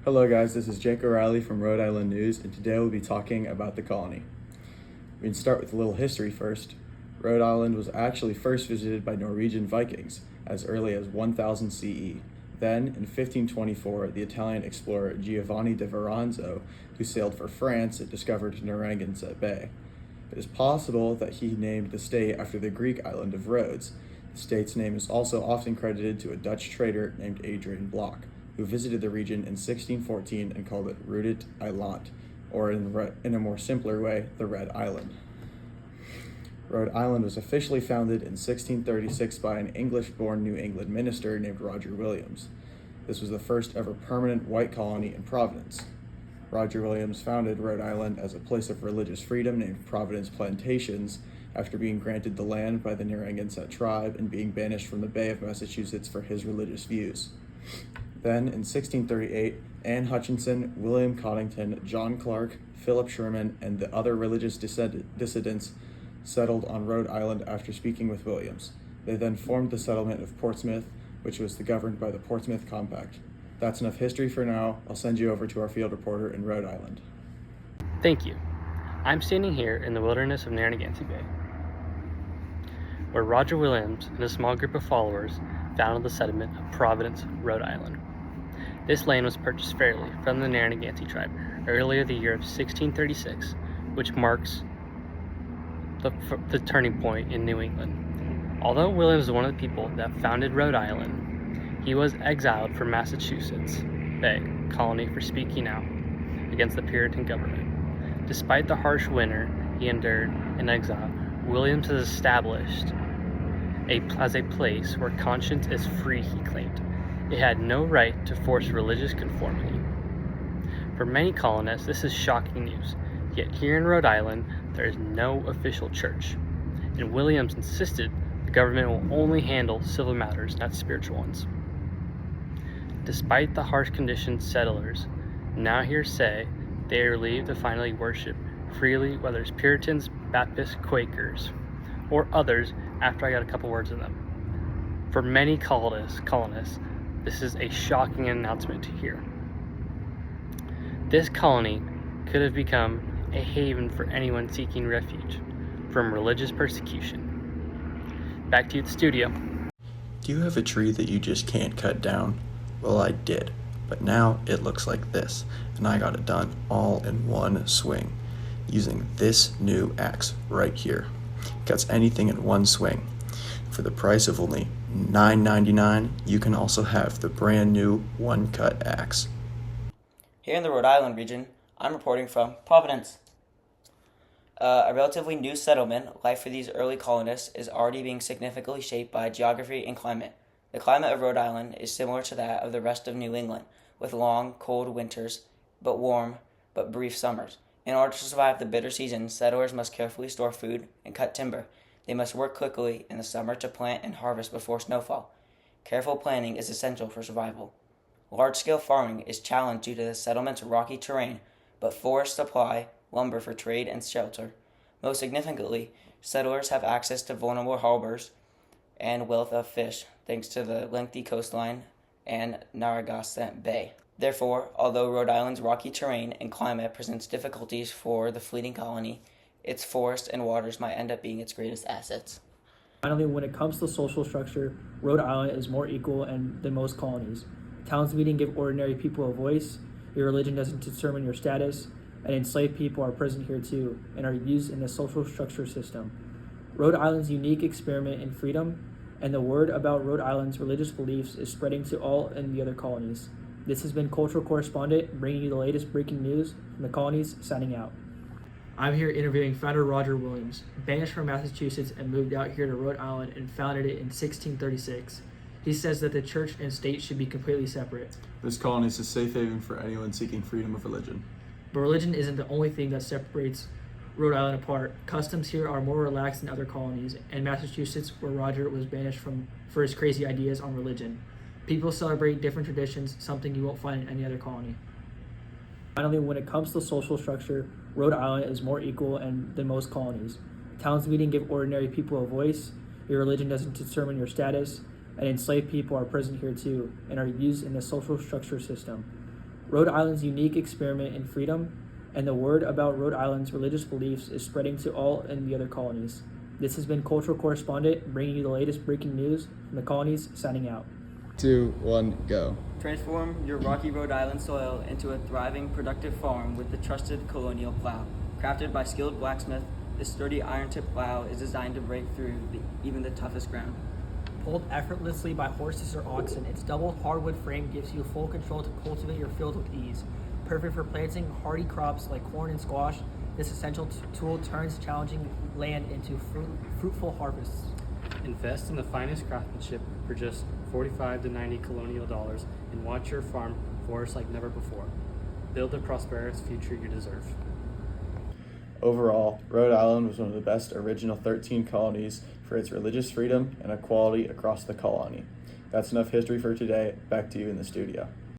Hello guys, this is Jake O'Reilly from Rhode Island News, and today we'll be talking about the colony. We can start with a little history first. Rhode Island was actually first visited by Norwegian Vikings as early as 1000 CE. Then, in 1524, the Italian explorer Giovanni de Veranzo, who sailed for France, discovered Narragansett Bay. It is possible that he named the state after the Greek island of Rhodes. The state's name is also often credited to a Dutch trader named Adrian Block, who visited the region in 1614 and called it Rudet Eiland, or in a more simpler way, the Red Island. Rhode Island was officially founded in 1636 by an English-born New England minister named Roger Williams. This was the first ever permanent white colony in Providence. Roger Williams founded Rhode Island as a place of religious freedom named Providence Plantations after being granted the land by the Narragansett tribe and being banished from the Bay of Massachusetts for his religious views. Then, in 1638, Anne Hutchinson, William Coddington, John Clark, Philip Sherman, and the other religious dissidents settled on Rhode Island after speaking with Williams. They then formed the settlement of Portsmouth, which was governed by the Portsmouth Compact. That's enough history for now. I'll send you over to our field reporter in Rhode Island. Thank you. I'm standing here in the wilderness of Narragansett Bay, where Roger Williams and a small group of followers founded the settlement of Providence, Rhode Island. This land was purchased fairly from the Narragansett tribe earlier the year of 1636, which marks the turning point in New England. Although Williams was one of the people that founded Rhode Island, he was exiled from Massachusetts Bay colony for speaking out against the Puritan government. Despite the harsh winter he endured in exile, Williams has established as a place where conscience is free, he claimed. It had no right to force religious conformity. For many colonists, this is shocking news. Yet here in Rhode Island, there is no official church, and Williams insisted the government will only handle civil matters, not spiritual ones. Despite the harsh conditions, settlers now here say they are relieved to finally worship freely, whether it's Puritans, Baptists, Quakers, or others after I got a couple words of them. For many colonists, this is a shocking announcement to hear. This colony could have become a haven for anyone seeking refuge from religious persecution. Back to you at the studio. Do you have a tree that you just can't cut down? Well, I did, but now it looks like this, and I got it done all in one swing using this new axe right here. It cuts anything in one swing. For the price of only $9.99, you can also have the brand new one-cut axe. Here in the Rhode Island region, I'm reporting from Providence. A relatively new settlement, life for these early colonists is already being significantly shaped by geography and climate. The climate of Rhode Island is similar to that of the rest of New England, with long, cold winters, but warm, but brief summers. In order to survive the bitter season, settlers must carefully store food and cut timber. They must work quickly in the summer to plant and harvest before snowfall. Careful planning is essential for survival. Large-scale farming is challenged due to the settlement's rocky terrain, but forests supply lumber for trade and shelter. Most significantly, settlers have access to vulnerable harbors and wealth of fish, thanks to the lengthy coastline and Narragansett Bay. Therefore, although Rhode Island's rocky terrain and climate presents difficulties for the fleeting colony, its forests and waters might end up being its greatest assets. Finally, when it comes to social structure, Rhode Island is more equal than most colonies. Towns meeting give ordinary people a voice, your religion doesn't determine your status, and enslaved people are present here too, and are used in the social structure system. Rhode Island's unique experiment in freedom, and the word about Rhode Island's religious beliefs is spreading to all in the other colonies. This has been Cultural Correspondent, bringing you the latest breaking news from the colonies, signing out. I'm here interviewing founder Roger Williams, banished from Massachusetts and moved out here to Rhode Island and founded it in 1636. He says that the church and state should be completely separate. This colony is a safe haven for anyone seeking freedom of religion. But religion isn't the only thing that separates Rhode Island apart. Customs here are more relaxed than other colonies, and Massachusetts, where Roger was banished from for his crazy ideas on religion. People celebrate different traditions, something you won't find in any other colony. Finally, when it comes to social structure, Rhode Island is more equal than most colonies. Towns meeting give ordinary people a voice, your religion doesn't determine your status, and enslaved people are present here too, and are used in the social structure system. Rhode Island's unique experiment in freedom, and the word about Rhode Island's religious beliefs is spreading to all in the other colonies. This has been Cultural Correspondent, bringing you the latest breaking news from the colonies, signing out. 2, 1, go. Transform your rocky Rhode Island soil into a thriving, productive farm with the trusted Colonial plow. Crafted by skilled blacksmith, this sturdy iron-tipped plow is designed to break through even the toughest ground. Pulled effortlessly by horses or oxen, its double hardwood frame gives you full control to cultivate your fields with ease. Perfect for planting hardy crops like corn and squash, this essential tool turns challenging land into fruitful harvests. Invest in the finest craftsmanship for just $45 to $90 Colonial dollars and watch your farm flourish like never before. Build the prosperous future you deserve. Overall, Rhode Island was one of the best original 13 colonies for its religious freedom and equality across the colony. That's enough history for today. Back to you in the studio.